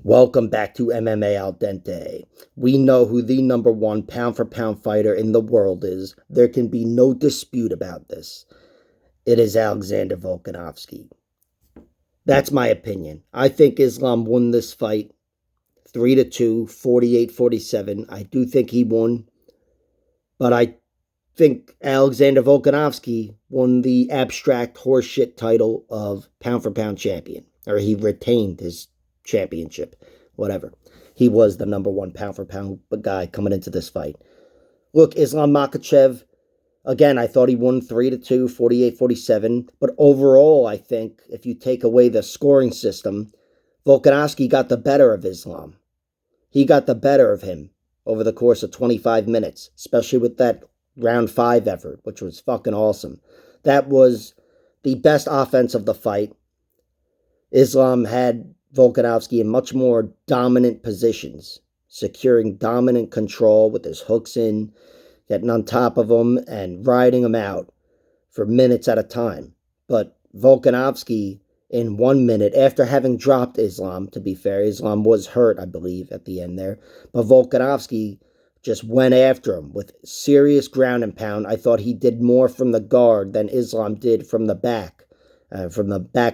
Welcome back to MMA Al Dente. We know who the number one pound for pound fighter in the world is. There can be no dispute about this. It is Alexander Volkanovski. That's my opinion. I think Islam won this fight 3-2, 48-47. I do think he won, but I think Alexander Volkanovski won the abstract horseshit title of pound for pound champion, or he retained his championship, whatever. He was the number one pound for pound guy coming into this fight. Look, Islam Makhachev, again, I thought he won 3-2, 48-47. But overall, I think if you take away the scoring system, Volkanovski got the better of Islam. He got the better of him over the course of 25 minutes, especially with that round 5 effort, which was fucking awesome. That was the best offense of the fight. Islam had Volkanovski in much more dominant positions, securing dominant control with his hooks in, getting on top of him and riding him out for minutes at a time. But Volkanovski, in 1 minute, after having dropped Islam, to be fair, Islam was hurt, I believe, at the end there, but Volkanovski just went after him with serious ground and pound. I thought he did more from the guard than Islam did from the back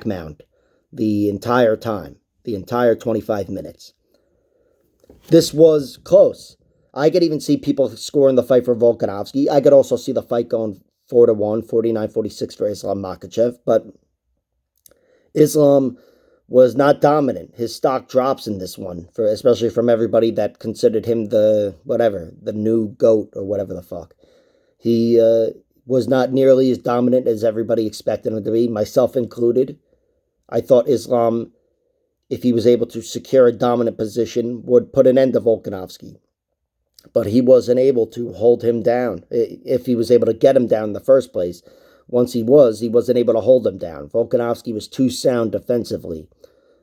mount, the entire time. The entire 25 minutes. This was close. I could even see people scoring the fight for Volkanovski. I could also see the fight going 4-1, 49-46 for Islam Makhachev. But Islam was not dominant. His stock drops in this one, especially from everybody that considered him the new GOAT or whatever the fuck. He was not nearly as dominant as everybody expected him to be, myself included. I thought Islam, if he was able to secure a dominant position, would put an end to Volkanovski. But he wasn't able to hold him down. If he was able to get him down in the first place, once he wasn't able to hold him down. Volkanovski was too sound defensively.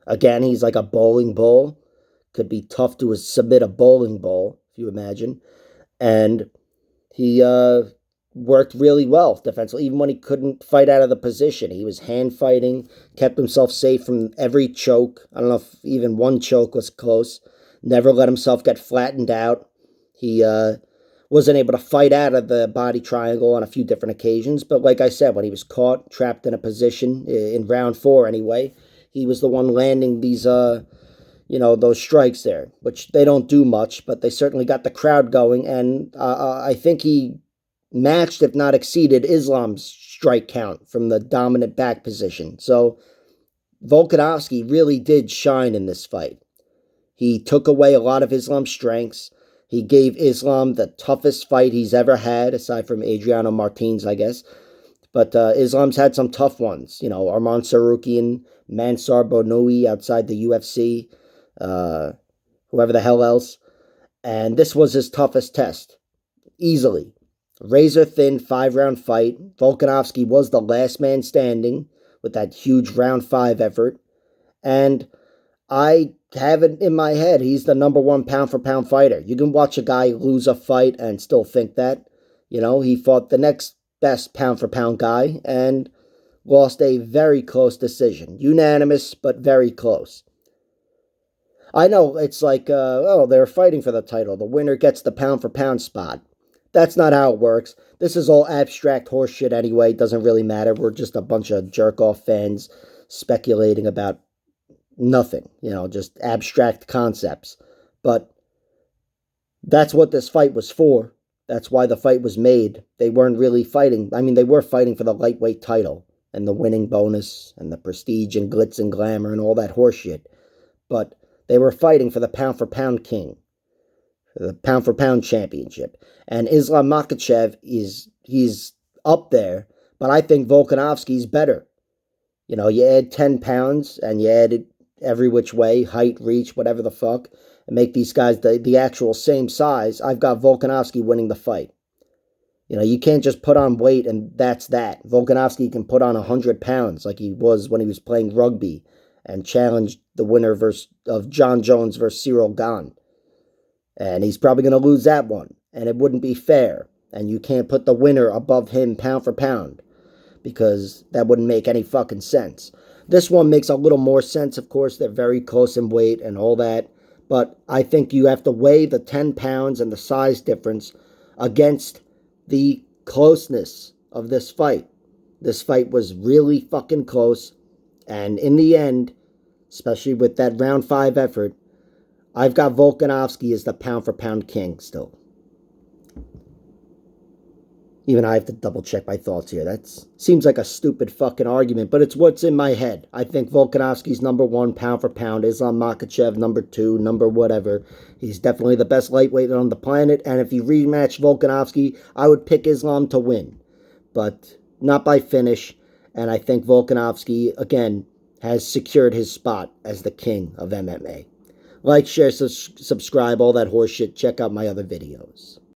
Again, he's like a bowling ball. Could be tough to submit a bowling ball, if you imagine. And he worked really well defensively, even when he couldn't fight out of the position. He was hand fighting, kept himself safe from every choke. I don't know if even one choke was close. Never let himself get flattened out. He wasn't able to fight out of the body triangle on a few different occasions. But like I said, when he was caught, trapped in a position, in round 4 anyway, he was the one landing these, those strikes there, which they don't do much, but they certainly got the crowd going. And I think he matched, if not exceeded, Islam's strike count from the dominant back position. So Volkanovski really did shine in this fight. He took away a lot of Islam's strengths. He gave Islam the toughest fight he's ever had, aside from Adriano Martins, I guess. But Islam's had some tough ones. Arman Sarukian, Mansar Bonoui outside the UFC, whoever the hell else. And this was his toughest test, easily. Razor-thin 5-round fight. Volkanovski was the last man standing with that huge round 5 effort. And I have it in my head, he's the number one pound-for-pound fighter. You can watch a guy lose a fight and still think that. He fought the next best pound-for-pound guy and lost a very close decision. Unanimous, but very close. I know it's like, they're fighting for the title. The winner gets the pound-for-pound spot. That's not how it works. This is all abstract horseshit anyway. It doesn't really matter. We're just a bunch of jerk-off fans speculating about nothing. Just abstract concepts. But that's what this fight was for. That's why the fight was made. They weren't really fighting. I mean, they were fighting for the lightweight title and the winning bonus and the prestige and glitz and glamour and all that horseshit. But they were fighting for the pound-for-pound king. The pound-for-pound championship. And Islam Makhachev he's up there, but I think Volkanovski's better. You add 10 pounds and you add it every which way, height, reach, whatever the fuck, and make these guys the actual same size. I've got Volkanovski winning the fight. You can't just put on weight and that's that. Volkanovski can put on 100 pounds like he was when he was playing rugby and challenged the winner of John Jones versus Cyril Gane. And he's probably going to lose that one. And it wouldn't be fair. And you can't put the winner above him pound for pound. Because that wouldn't make any fucking sense. This one makes a little more sense, of course. They're very close in weight and all that. But I think you have to weigh the 10 pounds and the size difference against the closeness of this fight. This fight was really fucking close. And in the end, especially with that round 5 effort, I've got Volkanovski as the pound-for-pound king still. Even I have to double-check my thoughts here. That seems like a stupid fucking argument, but it's what's in my head. I think Volkanovski's number 1 pound-for-pound. Islam Makhachev number 2, number whatever. He's definitely the best lightweight on the planet, and if you rematch Volkanovski, I would pick Islam to win. But not by finish, and I think Volkanovski, again, has secured his spot as the king of MMA. Like, share, subscribe, all that horseshit. Check out my other videos.